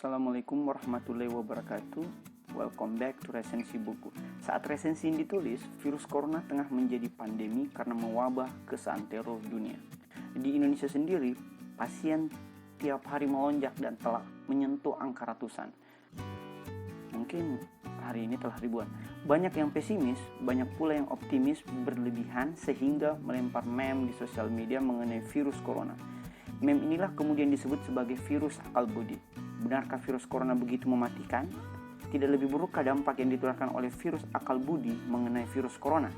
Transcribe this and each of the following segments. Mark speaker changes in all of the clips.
Speaker 1: Assalamualaikum warahmatullahi wabarakatuh. Welcome back to resensi buku. Saat resensi ini ditulis, virus corona tengah menjadi pandemi karena mewabah ke seantero dunia. Di Indonesia sendiri, pasien tiap hari melonjak dan telah menyentuh angka ratusan. Mungkin hari ini telah ribuan. Banyak yang pesimis, banyak pula yang optimis berlebihan sehingga melempar meme di sosial media mengenai virus corona. Meme inilah kemudian disebut sebagai virus akal budi. Benarkah virus corona begitu mematikan? Tidak lebih burukkah dampak yang ditularkan oleh virus akal budi mengenai virus corona?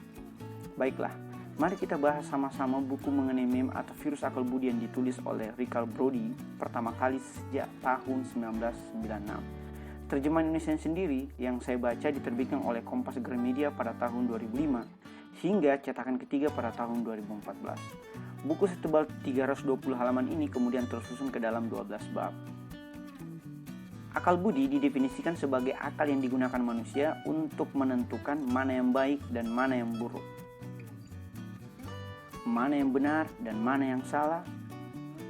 Speaker 1: Baiklah, mari kita bahas sama-sama buku mengenai meme atau virus akal budi yang ditulis oleh Richard Brody pertama kali sejak tahun 1996. Terjemahan Indonesia sendiri yang saya baca diterbitkan oleh Kompas Gramedia pada tahun 2005 hingga cetakan ketiga pada tahun 2014. Buku setebal 320 halaman ini kemudian tersusun ke dalam 12 bab. Akal budi didefinisikan sebagai akal yang digunakan manusia untuk menentukan mana yang baik dan mana yang buruk, mana yang benar dan mana yang salah.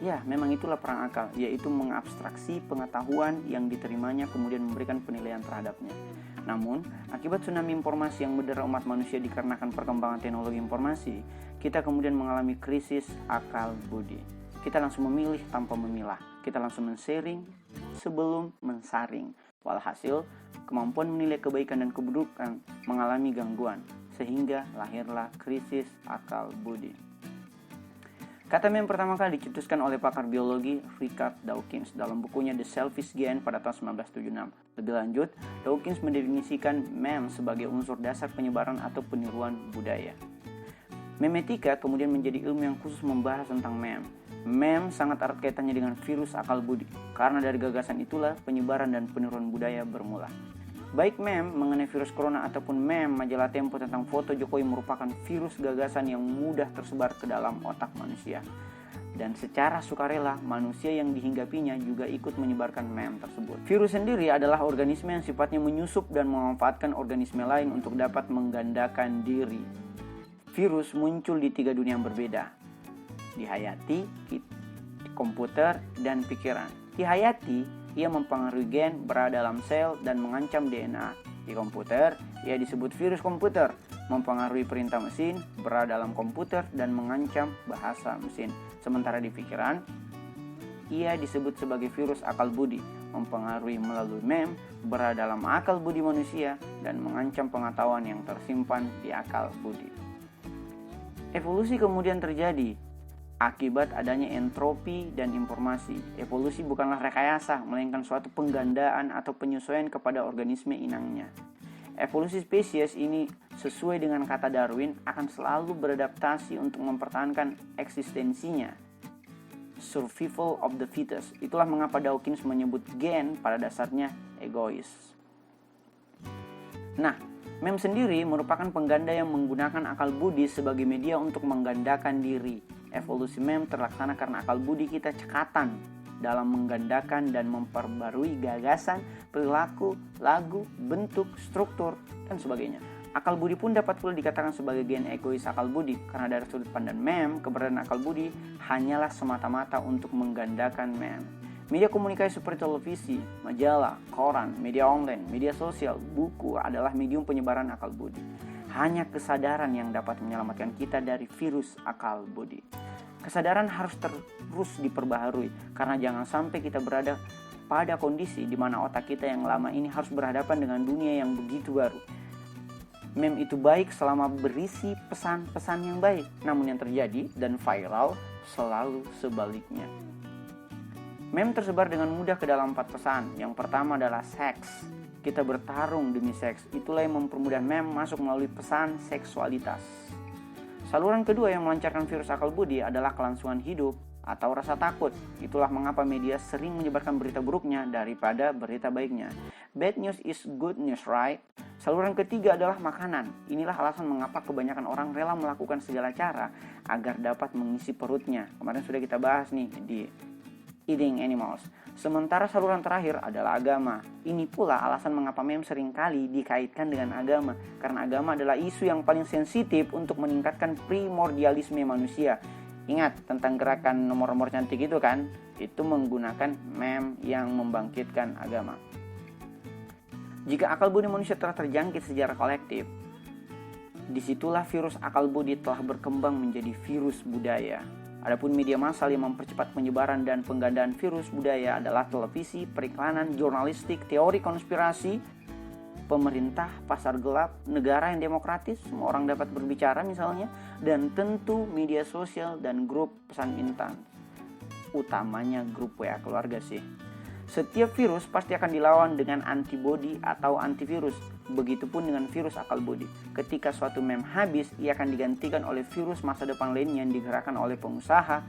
Speaker 1: Ya, memang itulah perang akal, yaitu mengabstraksi pengetahuan yang diterimanya kemudian memberikan penilaian terhadapnya. Namun, akibat tsunami informasi yang mendera umat manusia dikarenakan perkembangan teknologi informasi, kita kemudian mengalami krisis akal budi. Kita langsung memilih tanpa memilah. Kita langsung men-sharing sebelum mensaring. Walhasil, kemampuan menilai kebaikan dan keburukan mengalami gangguan, sehingga lahirlah krisis akal budi. Kata meme pertama kali dicetuskan oleh pakar biologi Richard Dawkins dalam bukunya The Selfish Gene pada tahun 1976. Lebih lanjut, Dawkins mendefinisikan meme sebagai unsur dasar penyebaran atau peniruan budaya. Memetika kemudian menjadi ilmu yang khusus membahas tentang meme. Meme sangat erat kaitannya dengan virus akal budi, karena dari gagasan itulah penyebaran dan peniruan budaya bermula. Baik meme mengenai virus corona ataupun meme majalah Tempo tentang foto Jokowi merupakan virus gagasan yang mudah tersebar ke dalam otak manusia. Dan secara sukarela, manusia yang dihinggapinya juga ikut menyebarkan meme tersebut. Virus sendiri adalah organisme yang sifatnya menyusup dan memanfaatkan organisme lain untuk dapat menggandakan diri. Virus muncul di 3 dunia yang berbeda. Di hayati, di komputer, dan pikiran. Di hayati, ia mempengaruhi gen berada dalam sel dan mengancam DNA. Di komputer, ia disebut virus komputer, mempengaruhi perintah mesin, berada dalam komputer dan mengancam bahasa mesin. Sementara di pikiran, ia disebut sebagai virus akal budi, mempengaruhi melalui meme, berada dalam akal budi manusia dan mengancam pengetahuan yang tersimpan di akal budi. Evolusi kemudian terjadi akibat adanya entropi dan informasi. Evolusi bukanlah rekayasa, melainkan suatu penggandaan atau penyesuaian kepada organisme inangnya. Evolusi spesies ini sesuai dengan kata Darwin akan selalu beradaptasi untuk mempertahankan eksistensinya. Survival of the fittest. Itulah mengapa Dawkins menyebut gen pada dasarnya egois. Nah, meme sendiri merupakan pengganda yang menggunakan akal budi sebagai media untuk menggandakan diri. Evolusi meme terlaksana karena akal budi kita cekatan dalam menggandakan dan memperbarui gagasan, perilaku, lagu, bentuk, struktur, dan sebagainya. Akal budi pun dapat pula dikatakan sebagai gen egois akal budi, karena dari sudut pandang meme, keberadaan akal budi hanyalah semata-mata untuk menggandakan meme. Media komunikasi seperti televisi, majalah, koran, media online, media sosial, buku adalah medium penyebaran akal budi. Hanya kesadaran yang dapat menyelamatkan kita dari virus akal budi. Kesadaran harus terus diperbaharui, karena jangan sampai kita berada pada kondisi di mana otak kita yang lama ini harus berhadapan dengan dunia yang begitu baru. Meme itu baik selama berisi pesan-pesan yang baik, namun yang terjadi dan viral selalu sebaliknya. Meme tersebar dengan mudah ke dalam 4 pesan. Yang pertama adalah seks. Kita bertarung demi seks. Itulah yang mempermudah meme masuk melalui pesan seksualitas. Saluran kedua yang melancarkan virus akal budi adalah kelangsungan hidup atau rasa takut. Itulah mengapa media sering menyebarkan berita buruknya daripada berita baiknya. Bad news is good news, right? Saluran ketiga adalah makanan. Inilah alasan mengapa kebanyakan orang rela melakukan segala cara agar dapat mengisi perutnya. Kemarin sudah kita bahas nih di Eating Animals. Sementara saluran terakhir adalah agama. Ini pula alasan mengapa meme seringkali dikaitkan dengan agama, karena agama adalah isu yang paling sensitif untuk meningkatkan primordialisme manusia. Ingat tentang gerakan nomor-nomor cantik itu kan? Itu menggunakan meme yang membangkitkan agama. Jika akal budi manusia telah terjangkit secara kolektif, disitulah virus akal budi telah berkembang menjadi virus budaya. Adapun media massal yang mempercepat penyebaran dan penggandaan virus budaya adalah televisi, periklanan, jurnalistik, teori konspirasi, pemerintah, pasar gelap, negara yang demokratis, semua orang dapat berbicara misalnya, dan tentu media sosial dan grup pesan instan. Utamanya grup WA keluarga sih. Setiap virus pasti akan dilawan dengan antibodi atau antivirus. Begitupun dengan virus akal budi. Ketika suatu meme habis, ia akan digantikan oleh virus masa depan lainnya yang digerakkan oleh pengusaha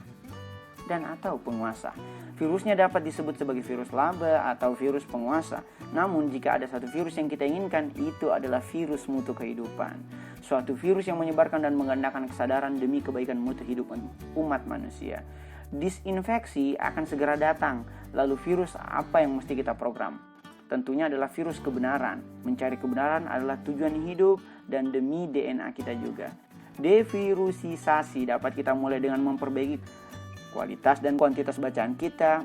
Speaker 1: dan atau penguasa. Virusnya dapat disebut sebagai virus laba atau virus penguasa. Namun jika ada satu virus yang kita inginkan, itu adalah virus mutu kehidupan. Suatu virus yang menyebarkan dan menggandakan kesadaran demi kebaikan mutu hidup umat manusia. Disinfeksi akan segera datang. Lalu virus apa yang mesti kita program? Tentunya adalah virus kebenaran. Mencari kebenaran adalah tujuan hidup dan demi DNA kita juga. Devirusisasi dapat kita mulai dengan memperbaiki kualitas dan kuantitas bacaan kita,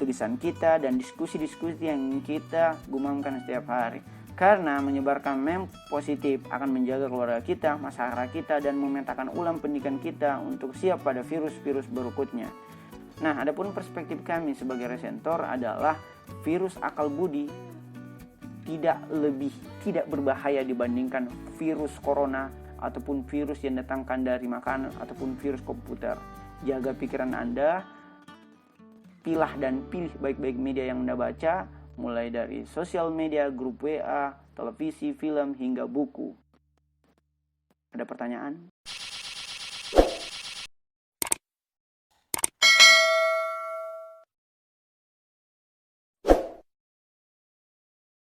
Speaker 1: tulisan kita, dan diskusi-diskusi yang kita gumamkan setiap hari. Karena menyebarkan meme positif akan menjaga keluarga kita, masyarakat kita, dan memetakan ulang pendidikan kita untuk siap pada virus-virus berikutnya. Nah, adapun perspektif kami sebagai resentor adalah virus akal budi tidak berbahaya dibandingkan virus corona ataupun virus yang datangkan dari makanan ataupun virus komputer. Jaga pikiran Anda, pilih baik-baik media yang Anda baca, mulai dari sosial media, grup WA, televisi, film, hingga buku. Ada pertanyaan?